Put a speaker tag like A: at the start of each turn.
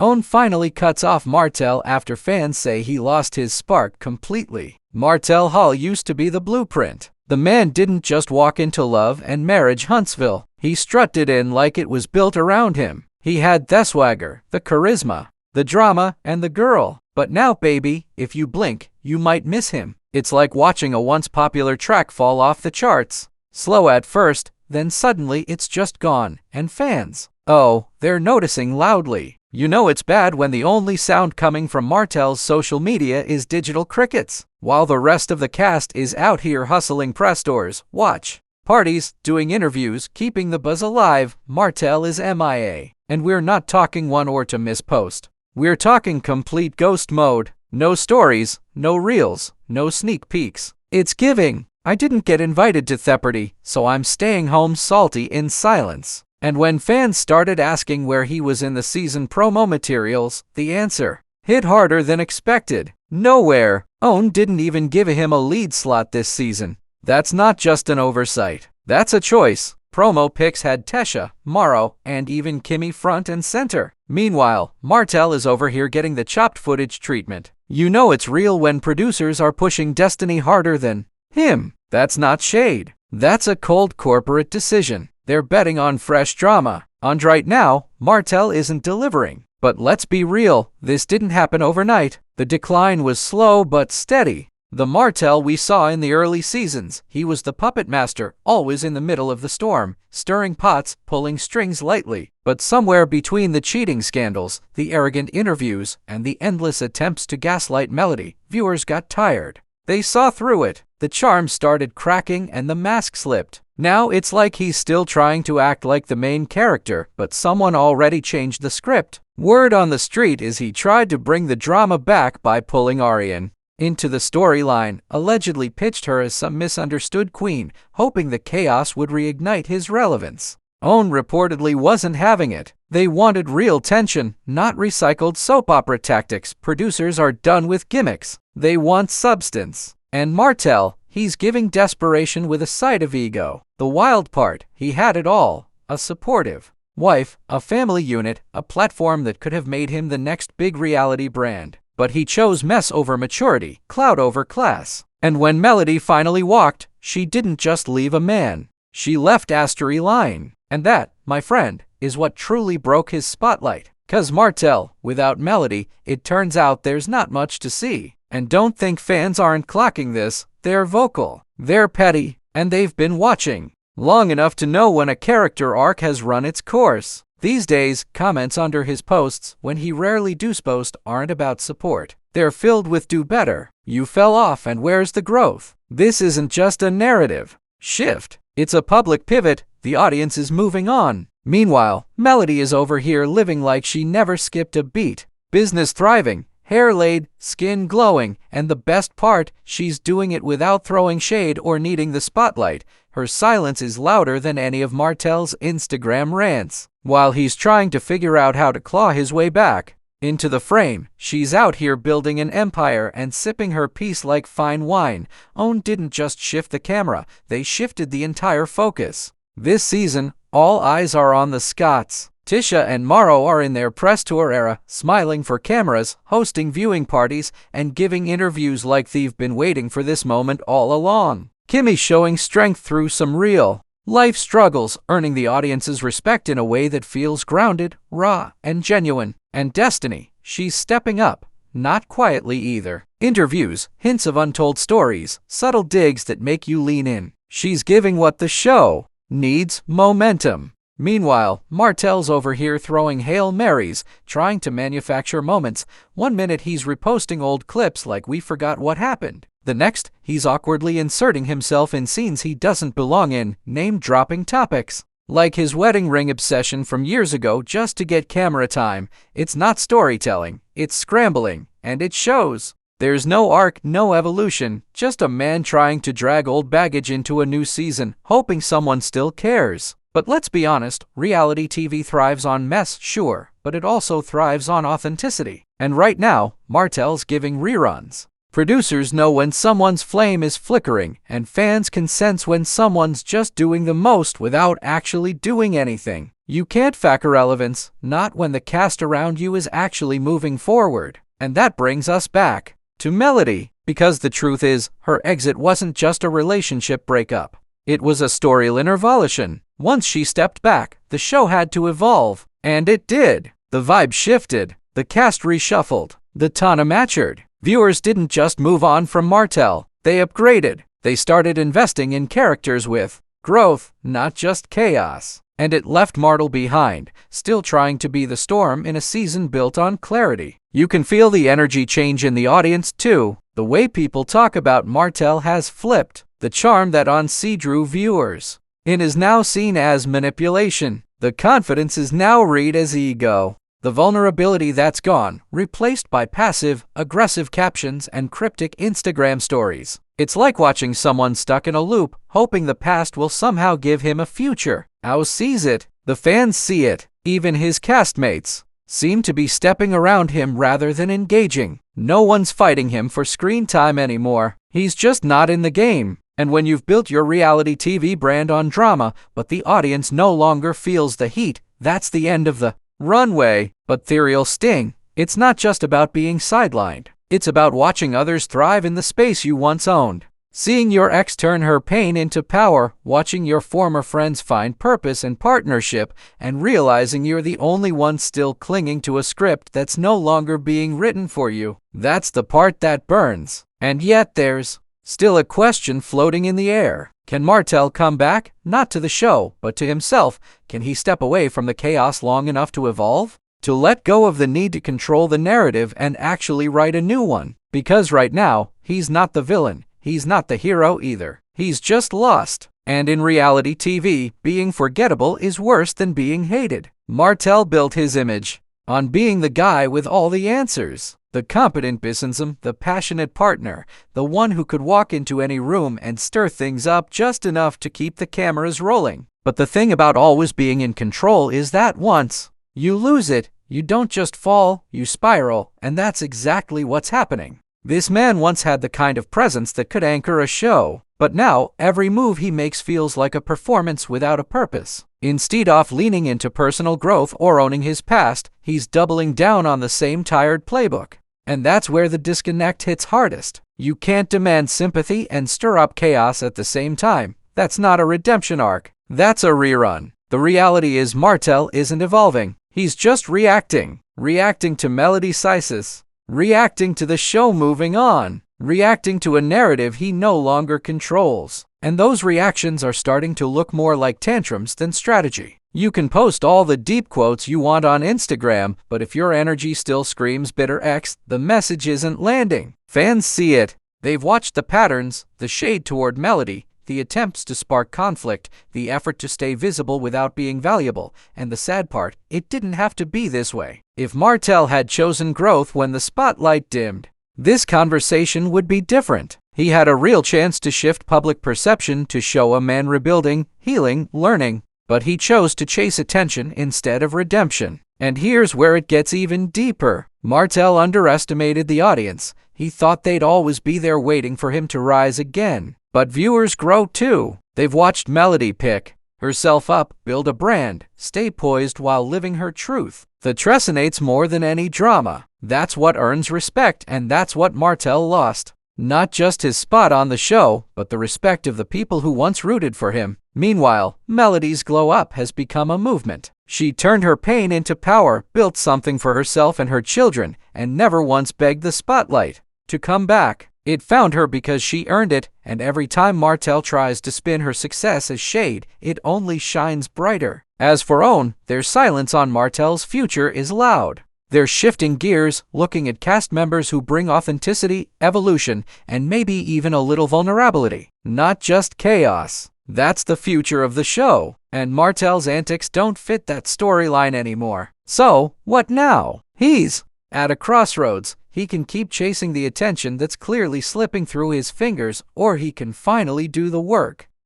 A: Owen finally cuts off Martell after fans say he lost his spark completely. Martell Hall used to be the blueprint. The man didn't just walk into love and marriage Huntsville. He strutted in like it was built around him. He had the swagger, the charisma, the drama, and the girl. But now, baby, if you blink, you might miss him. It's like watching a once popular track fall off the charts. Slow at first, then suddenly it's just gone, and fans, oh, they're noticing loudly. You know it's bad when the only sound coming from Martell's social media is digital crickets, while the rest of the cast is out here hustling press tours, watch parties, doing interviews, keeping the buzz alive. Martell is MIA. And we're not talking one or two missed posts. We're talking complete ghost mode. No stories, no reels, no sneak peeks. It's giving, I didn't get invited to Jeopardy, so I'm staying home salty in silence. And when fans started asking where he was in the season promo materials, the answer hit harder than expected. Nowhere. Owen didn't even give him a lead slot this season. That's not just an oversight. That's a choice. Promo pics had Tesha, Morrow, and even Kimmy front and center. Meanwhile, Martell is over here getting the chopped footage treatment. You know it's real when producers are pushing Destiny harder than him. That's not shade. That's a cold corporate decision. They're betting on fresh drama. And right now, Martell isn't delivering. But let's be real, this didn't happen overnight. The decline was slow but steady. The Martell we saw in the early seasons, he was the puppet master, always in the middle of the storm, stirring pots, pulling strings lightly. But somewhere between the cheating scandals, the arrogant interviews, and the endless attempts to gaslight Melody, viewers got tired. They saw through it. The charm started cracking and the mask slipped. Now it's like he's still trying to act like the main character, but someone already changed the script. Word on the street is he tried to bring the drama back by pulling Arian into the storyline, allegedly pitched her as some misunderstood queen, hoping the chaos would reignite his relevance. Owen reportedly wasn't having it. They wanted real tension, not recycled soap opera tactics. Producers are done with gimmicks. They want substance. And Martell, he's giving desperation with a side of ego. The wild part, he had it all. A supportive wife, a family unit, a platform that could have made him the next big reality brand. But he chose mess over maturity, clout over class. And when Melody finally walked, she didn't just leave a man. She left Astery line. And that, my friend, is what truly broke his spotlight. 'Cause Martell, without Melody, it turns out there's not much to see. And don't think fans aren't clocking this. They're vocal, they're petty, and they've been watching long enough to know when a character arc has run its course. These days, comments under his posts, when he rarely does post, aren't about support. They're filled with "do better," "you fell off and where's the growth?" This isn't just a narrative shift. It's a public pivot. The audience is moving on. Meanwhile, Melody is over here living like she never skipped a beat. Business thriving, hair laid, skin glowing, and the best part, she's doing it without throwing shade or needing the spotlight. Her silence is louder than any of Martell's Instagram rants. While he's trying to figure out how to claw his way back into the frame, she's out here building an empire and sipping her peace like fine wine. Owen didn't just shift the camera, they shifted the entire focus. This season, all eyes are on the Scots. Tisha and Morrow are in their press tour era, smiling for cameras, hosting viewing parties, and giving interviews like they've been waiting for this moment all along. Kimmy showing strength through some real life struggles, earning the audience's respect in a way that feels grounded, raw, and genuine. And Destiny, she's stepping up, not quietly either. Interviews, hints of untold stories, subtle digs that make you lean in. She's giving what the show needs: momentum. Meanwhile, Martell's over here throwing Hail Marys, trying to manufacture moments. One minute he's reposting old clips like we forgot what happened. The next, he's awkwardly inserting himself in scenes he doesn't belong in, name-dropping topics like his wedding ring obsession from years ago just to get camera time. It's not storytelling, it's scrambling, and it shows. There's no arc, no evolution, just a man trying to drag old baggage into a new season, hoping someone still cares. But let's be honest, reality TV thrives on mess, sure, but it also thrives on authenticity. And right now, Martell's giving reruns. Producers know when someone's flame is flickering, and fans can sense when someone's just doing the most without actually doing anything. You can't fake relevance, not when the cast around you is actually moving forward. And that brings us back to Melody, because the truth is, her exit wasn't just a relationship breakup. It was a storyline evolution. Once she stepped back, the show had to evolve. And it did. The vibe shifted. The cast reshuffled. The tone matured. Viewers didn't just move on from Martell. They upgraded. They started investing in characters with growth, not just chaos. And it left Martell behind, still trying to be the storm in a season built on clarity. You can feel the energy change in the audience too. The way people talk about Martell has flipped. The charm that on sea drew viewers in is now seen as manipulation. The confidence is now read as ego. The vulnerability that's gone, replaced by passive, aggressive captions and cryptic Instagram stories. It's like watching someone stuck in a loop, hoping the past will somehow give him a future. Ao sees it. The fans see it. Even his castmates seem to be stepping around him rather than engaging. No one's fighting him for screen time anymore. He's just not in the game. And when you've built your reality TV brand on drama, but the audience no longer feels the heat, that's the end of the runway. But ethereal sting. It's not just about being sidelined. It's about watching others thrive in the space you once owned. Seeing your ex turn her pain into power, watching your former friends find purpose and partnership, and realizing you're the only one still clinging to a script that's no longer being written for you. That's the part that burns. And yet there's still a question floating in the air. Can Martell come back? Not to the show, but to himself. Can he step away from the chaos long enough to evolve? To let go of the need to control the narrative and actually write a new one? Because right now, he's not the villain. He's not the hero either. He's just lost. And in reality TV, being forgettable is worse than being hated. Martell built his image on being the guy with all the answers. The competent businessman, the passionate partner, the one who could walk into any room and stir things up just enough to keep the cameras rolling. But the thing about always being in control is that once you lose it, you don't just fall, you spiral, and that's exactly what's happening. This man once had the kind of presence that could anchor a show, but now every move he makes feels like a performance without a purpose. Instead of leaning into personal growth or owning his past, he's doubling down on the same tired playbook. And that's where the disconnect hits hardest. You can't demand sympathy and stir up chaos at the same time. That's not a redemption arc. That's a rerun. The reality is Martell isn't evolving. He's just reacting. Reacting to Melody Sisis. Reacting to the show moving on. Reacting to a narrative he no longer controls. And those reactions are starting to look more like tantrums than strategy. You can post all the deep quotes you want on Instagram, but if your energy still screams bitter X, the message isn't landing. Fans see it. They've watched the patterns, the shade toward Melody, the attempts to spark conflict, the effort to stay visible without being valuable, and the sad part, it didn't have to be this way. If Martell had chosen growth when the spotlight dimmed, this conversation would be different. He had a real chance to shift public perception, to show a man rebuilding, healing, learning, but he chose to chase attention instead of redemption. And here's where it gets even deeper. Martell underestimated the audience. He thought they'd always be there waiting for him to rise again. But viewers grow too. They've watched Melody pick herself up, build a brand, stay poised while living her truth. That resonates more than any drama. That's what earns respect, and that's what Martell lost. Not just his spot on the show, but the respect of the people who once rooted for him. Meanwhile, Melody's glow up has become a movement. She turned her pain into power, built something for herself and her children, and never once begged the spotlight to come back. It found her because she earned it, and every time Martell tries to spin her success as shade, it only shines brighter. As for OWN, their silence on Martell's future is loud. They're shifting gears, looking at cast members who bring authenticity, evolution, and maybe even a little vulnerability. Not just chaos. That's the future of the show, and Martell's antics don't fit that storyline anymore. So, what now? He's at a crossroads. He can keep chasing the attention that's clearly slipping through his fingers, or he can finally do the work